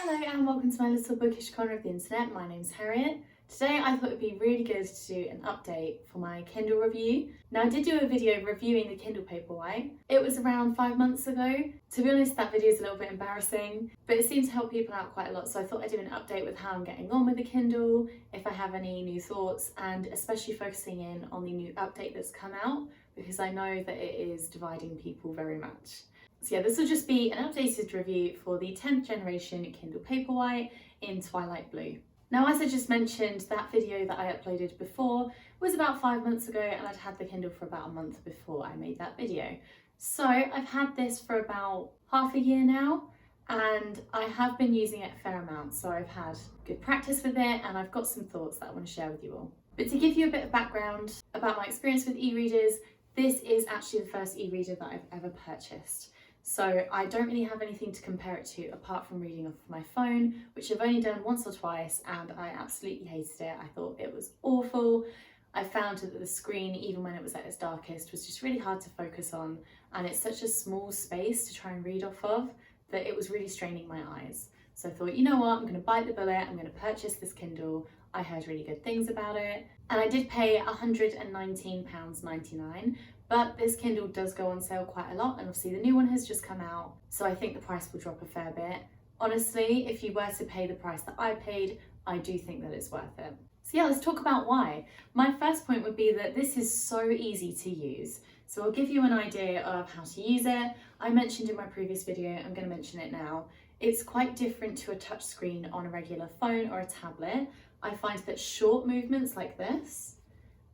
Hello and welcome to my little bookish corner of the internet. My name's Harriet. Today I thought it'd be really good to do an update for my Kindle review. Now I did do a video reviewing the Kindle Paperwhite. It was around 5 months ago. To be honest, that video is a little bit embarrassing, but it seemed to help people out quite a lot, so I thought I'd do an update with how I'm getting on with the Kindle, if I have any new thoughts, and especially focusing in on the new update that's come out, because I know that it is dividing people very much. So yeah, this will just be an updated review for the 10th generation Kindle Paperwhite in Twilight Blue. Now, as I just mentioned, that video that I uploaded before was about 5 months ago, and I'd had the Kindle for about a month before I made that video. So I've had this for about half a year now, and I have been using it a fair amount. So I've had good practice with it, and I've got some thoughts that I want to share with you all. But to give you a bit of background about my experience with e-readers, this is actually the first e-reader that I've ever purchased. So I don't really have anything to compare it to apart from reading off my phone, which I've only done once or twice, and I absolutely hated it. I thought it was awful. I found that the screen, even when it was at its darkest, was just really hard to focus on, and it's such a small space to try and read off of that it was really straining my eyes. So I thought, you know what, I'm going to bite the bullet, I'm going to purchase this Kindle. I heard really good things about it, and I did pay £119.99, but this Kindle does go on sale quite a lot, and obviously the new one has just come out, so I think the price will drop a fair bit. Honestly, if you were to pay the price that I paid, I do think that it's worth it. So yeah, let's talk about why. My first point would be that this is so easy to use. So I'll give you an idea of how to use it. I mentioned in my previous video, I'm going to mention it now. It's quite different to a touch screen on a regular phone or a tablet. I find that short movements like this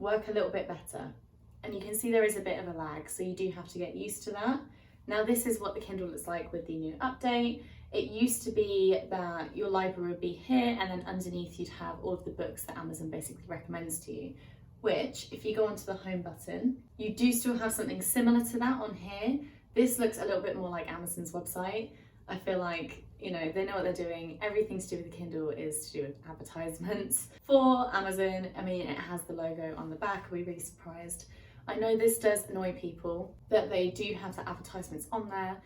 work a little bit better. And you can see there is a bit of a lag, so you do have to get used to that. Now this is what the Kindle looks like with the new update. It used to be that your library would be here, and then underneath you'd have all of the books that Amazon basically recommends to you, which if you go onto the home button, you do still have something similar to that on here. This looks a little bit more like Amazon's website. I feel like, you know, they know what they're doing. Everything to do with the Kindle is to do with advertisements for Amazon. I mean, it has the logo on the back. Are we really surprised? I know this does annoy people that they do have the advertisements on there,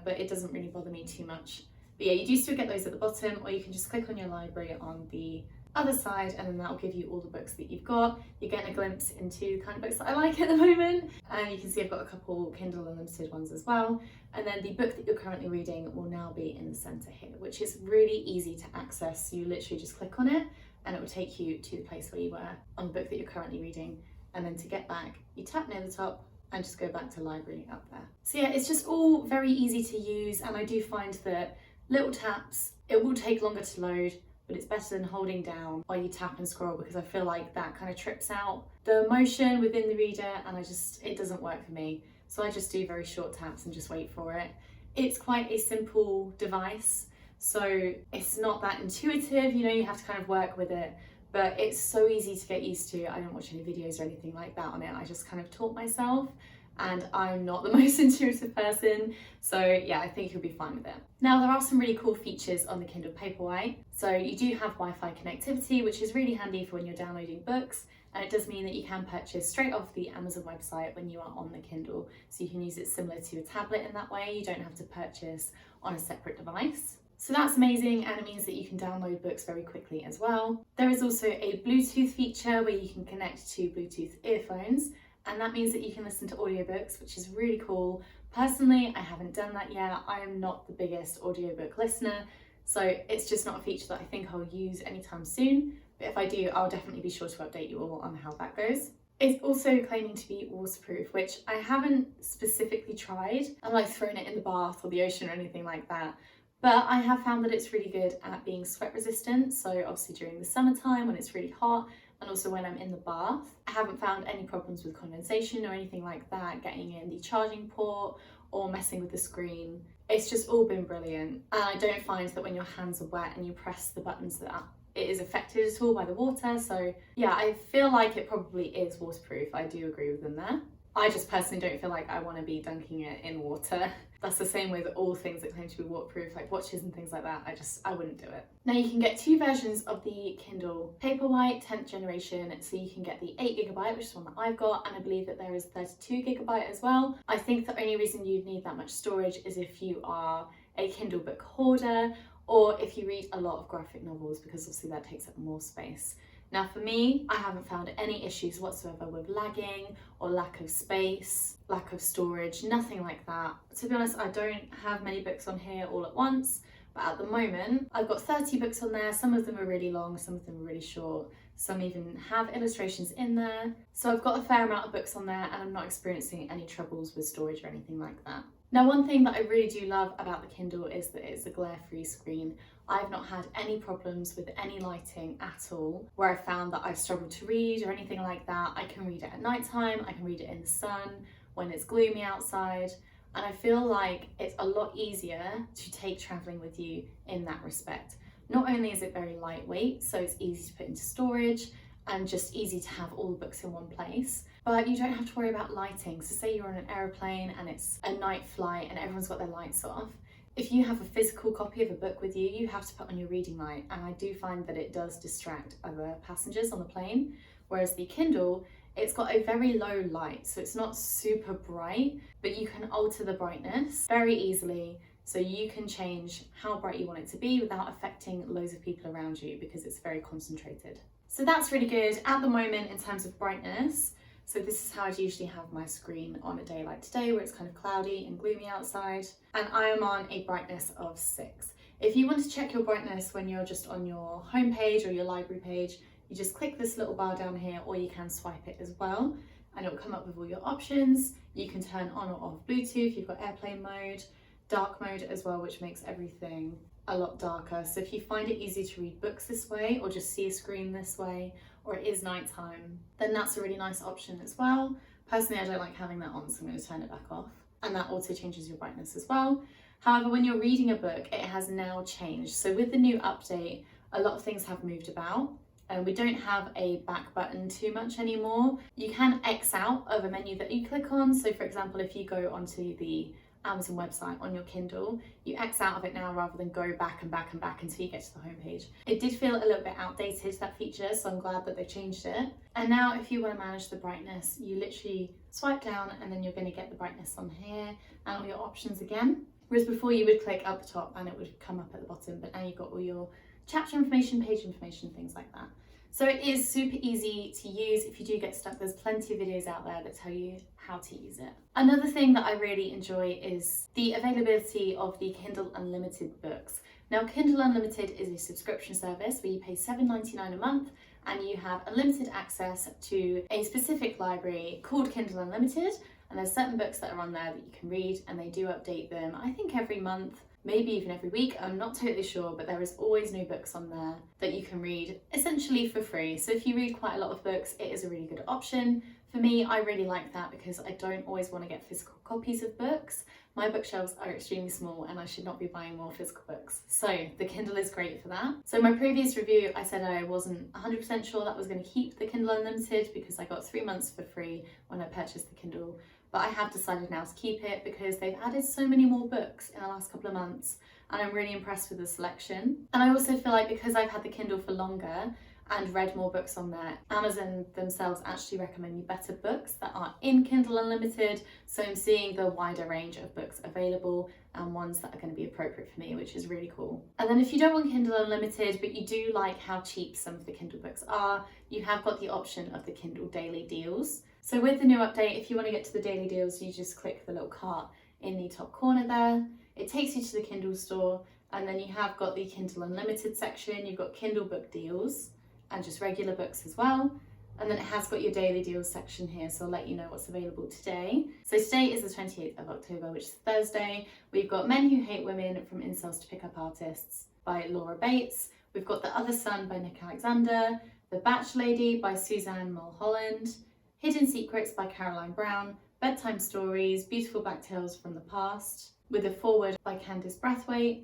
but it doesn't really bother me too much. But yeah, you do still get those at the bottom, or you can just click on your library on the other side, and then that'll give you all the books that you've got. You're getting a glimpse into the kind of books that I like at the moment, and you can see I've got a couple Kindle Unlimited ones as well. And then the book that you're currently reading will now be in the centre here, which is really easy to access. You literally just click on it, and it will take you to the place where you were on the book that you're currently reading. And then to get back, you tap near the top and just go back to library up there. So yeah, it's just all very easy to use, and I do find that little taps, it will take longer to load, but it's better than holding down while you tap and scroll, because I feel like that kind of trips out the motion within the reader, and it doesn't work for me. So I just do very short taps and just wait for it. It's quite a simple device, so it's not that intuitive, you know, you have to kind of work with it. But it's so easy to get used to. I don't watch any videos or anything like that on it. I just kind of taught myself, and I'm not the most intuitive person. So yeah, I think you'll be fine with it. Now there are some really cool features on the Kindle Paperwhite. So you do have Wi-Fi connectivity, which is really handy for when you're downloading books. And it does mean that you can purchase straight off the Amazon website when you are on the Kindle. So you can use it similar to a tablet in that way. You don't have to purchase on a separate device. So that's amazing, and it means that you can download books very quickly as well. There is also a Bluetooth feature where you can connect to Bluetooth earphones, and that means that you can listen to audiobooks, which is really cool. Personally, I haven't done that yet. I am not the biggest audiobook listener, so it's just not a feature that I think I'll use anytime soon. But if I do, I'll definitely be sure to update you all on how that goes. It's also claiming to be waterproof, which I haven't specifically tried. I'm like throwing it in the bath or the ocean or anything like that. But I have found that it's really good at being sweat resistant. So obviously during the summertime when it's really hot, and also when I'm in the bath, I haven't found any problems with condensation or anything like that, getting in the charging port or messing with the screen. It's just all been brilliant. And I don't find that when your hands are wet and you press the buttons that it is affected at all by the water. So yeah, I feel like it probably is waterproof. I do agree with them there. I just personally don't feel like I want to be dunking it in water. That's the same with all things that claim to be waterproof, like watches and things like that. I wouldn't do it. Now you can get two versions of the Kindle Paperwhite 10th generation. So you can get the 8GB, which is one that I've got, and I believe that there is 32GB as well. I think the only reason you'd need that much storage is if you are a Kindle book hoarder, or if you read a lot of graphic novels, because obviously that takes up more space. Now for me, I haven't found any issues whatsoever with lagging or lack of space, lack of storage, nothing like that. To be honest, I don't have many books on here all at once, but at the moment I've got 30 books on there. Some of them are really long, some of them are really short, some even have illustrations in there. So I've got a fair amount of books on there and I'm not experiencing any troubles with storage or anything like that. Now, one thing that I really do love about the Kindle is that it's a glare-free screen. I've not had any problems with any lighting at all, where I found that I've struggled to read or anything like that. I can read it at night time, I can read it in the sun, when it's gloomy outside, and I feel like it's a lot easier to take traveling with you in that respect. Not only is it very lightweight, so it's easy to put into storage and just easy to have all the books in one place, but you don't have to worry about lighting. So say you're on an aeroplane and it's a night flight and everyone's got their lights off. If you have a physical copy of a book with you, you have to put on your reading light, and I do find that it does distract other passengers on the plane, whereas the Kindle, it's got a very low light, so it's not super bright, but you can alter the brightness very easily, so you can change how bright you want it to be without affecting loads of people around you because it's very concentrated. So that's really good at the moment in terms of brightness. So this is how I'd usually have my screen on a day like today, where it's kind of cloudy and gloomy outside, and I am on a brightness of 6. If you want to check your brightness when you're just on your home page or your library page, you just click this little bar down here, or you can swipe it as well, and it will come up with all your options. You can turn on or off Bluetooth, you've got airplane mode, dark mode as well, which makes everything a lot darker. So if you find it easy to read books this way, or just see a screen this way, or it is nighttime, then that's a really nice option as well. Personally, I don't like having that on, so I'm going to turn it back off. And that also changes your brightness as well. However, when you're reading a book, it has now changed. So with the new update, a lot of things have moved about. And we don't have a back button too much anymore. You can X out of a menu that you click on. So for example, if you go onto the Amazon website on your Kindle, you X out of it now rather than go back and back and back until you get to the homepage. It did feel a little bit outdated, that feature, so I'm glad that they changed it. And now if you want to manage the brightness, you literally swipe down and then you're going to get the brightness on here and all your options again. Whereas before you would click up the top and it would come up at the bottom, but now you've got all your chapter information, page information, things like that. So it is super easy to use. If you do get stuck, there's plenty of videos out there that tell you how to use it. Another thing that I really enjoy is the availability of the Kindle Unlimited books. Now, Kindle Unlimited is a subscription service where you pay $7.99 a month and you have unlimited access to a specific library called Kindle Unlimited, and there's certain books that are on there that you can read, and they do update them, I think every month, maybe even every week, I'm not totally sure, but there is always new books on there that you can read essentially for free. So if you read quite a lot of books, it is a really good option. For me, I really like that because I don't always want to get physical copies of books. My bookshelves are extremely small and I should not be buying more physical books. So the Kindle is great for that. So in my previous review, I said I wasn't 100% sure that I was going to keep the Kindle Unlimited because I got 3 months for free when I purchased the Kindle. But I have decided now to keep it because they've added so many more books in the last couple of months and I'm really impressed with the selection. And I also feel like because I've had the Kindle for longer and read more books on there, Amazon themselves actually recommend me better books that are in Kindle Unlimited. So I'm seeing the wider range of books available and ones that are going to be appropriate for me, which is really cool. And then if you don't want Kindle Unlimited, but you do like how cheap some of the Kindle books are, you have got the option of the Kindle Daily Deals. So with the new update, if you want to get to the daily deals, you just click the little cart in the top corner there. It takes you to the Kindle store, and then you have got the Kindle Unlimited section. You've got Kindle book deals and just regular books as well. And then it has got your daily deals section here, so I'll let you know what's available today. So today is the 28th of October, which is Thursday. We've got Men Who Hate Women, From Incels to Pickup Artists by Laura Bates. We've got The Other Sun by Nick Alexander, The Batch Lady by Suzanne Mulholland, Hidden Secrets by Caroline Brown, Bedtime Stories, Beautiful Black Tales from the Past, with a foreword by Candice Brathwaite,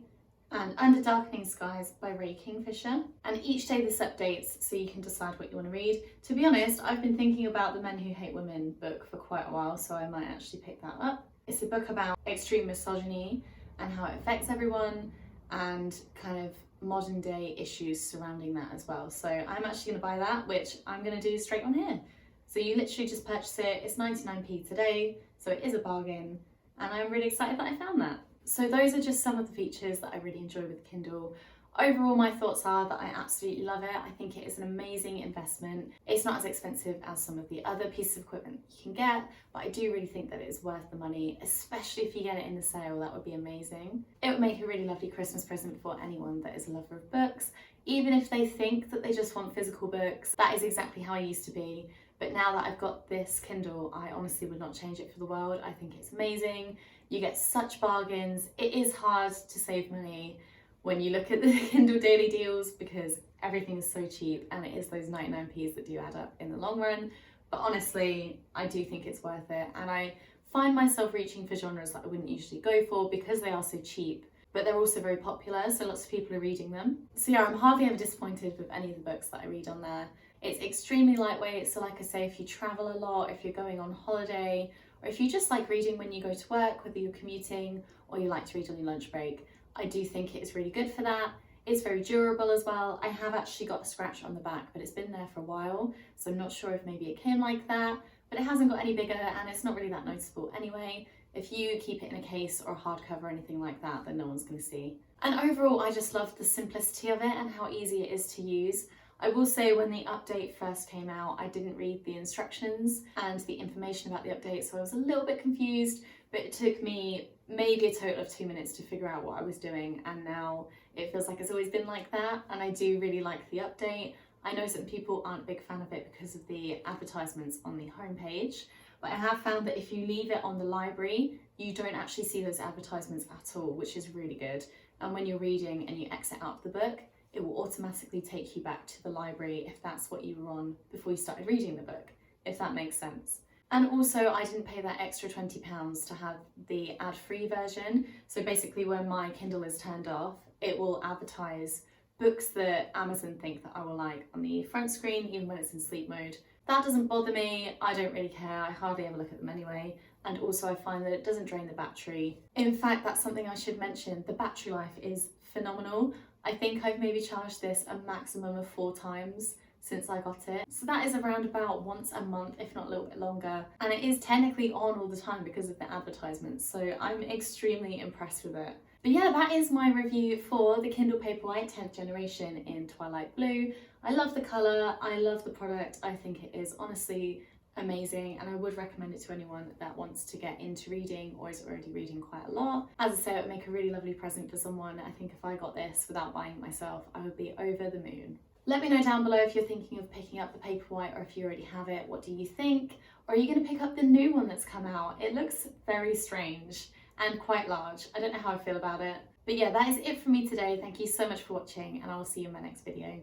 and Under Darkening Skies by Ray Kingfisher. And each day this updates so you can decide what you want to read. To be honest, I've been thinking about the Men Who Hate Women book for quite a while, so I might actually pick that up. It's a book about extreme misogyny and how it affects everyone and kind of modern day issues surrounding that as well. So I'm actually going to buy that, which I'm going to do straight on here. So you literally just purchase it, it's 99p today, so it is a bargain, and I'm really excited that I found that. So those are just some of the features that I really enjoy with Kindle. Overall, my thoughts are that I absolutely love it. I think it is an amazing investment. It's not as expensive as some of the other pieces of equipment you can get, but I do really think that it is worth the money, especially if you get it in the sale. That would be amazing. It would make a really lovely Christmas present for anyone that is a lover of books. Even if they think that they just want physical books, that is exactly how I used to be. But now that I've got this Kindle, I honestly would not change it for the world. I think it's amazing. You get such bargains. It is hard to save money when you look at the Kindle daily deals because everything is so cheap, and it is those 99p's that do add up in the long run. But honestly, I do think it's worth it, and I find myself reaching for genres that I wouldn't usually go for because they are so cheap, but they're also very popular, so lots of people are reading them. So yeah, I'm hardly ever disappointed with any of the books that I read on there. It's extremely lightweight, so like I say, if you travel a lot, if you're going on holiday, or if you just like reading when you go to work, whether you're commuting or you like to read on your lunch break, I do think it is really good for that. It's very durable as well. I have actually got a scratch on the back, but it's been there for a while, so I'm not sure if maybe it came like that, but it hasn't got any bigger and it's not really that noticeable anyway. If you keep it in a case or a hardcover or anything like that, then no one's going to see. And overall, I just love the simplicity of it and how easy it is to use. I will say when the update first came out, I didn't read the instructions and the information about the update, so I was a little bit confused, but it took me maybe a total of 2 minutes to figure out what I was doing, and now it feels like it's always been like that, and I do really like the update. I know some people aren't a big fan of it because of the advertisements on the homepage, but I have found that if you leave it on the library, you don't actually see those advertisements at all, which is really good. And when you're reading and you exit out of the book, it will automatically take you back to the library if that's what you were on before you started reading the book, if that makes sense. And also, I didn't pay that extra £20 to have the ad-free version. So basically when my Kindle is turned off, it will advertise books that Amazon think that I will like on the front screen, even when it's in sleep mode. That doesn't bother me. I don't really care. I hardly ever look at them anyway. And also I find that it doesn't drain the battery. In fact, that's something I should mention. The battery life is phenomenal. I think I've maybe charged this a maximum of 4 times since I got it. So that is around about once a month, if not a little bit longer. And it is technically on all the time because of the advertisements. So I'm extremely impressed with it. But yeah, that is my review for the Kindle Paperwhite 10th generation in Twilight Blue. I love the colour, I love the product. I think it is honestly amazing, and I would recommend it to anyone that wants to get into reading or is already reading quite a lot. As I say, it would make a really lovely present for someone. I think if I got this without buying it myself, I would be over the moon. Let me know down below if you're thinking of picking up the Paperwhite or if you already have it. What do you think? Or are you going to pick up the new one that's come out? It looks very strange and quite large. I don't know how I feel about it. But yeah, that is it from me today. Thank you so much for watching, and I will see you in my next video.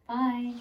Bye!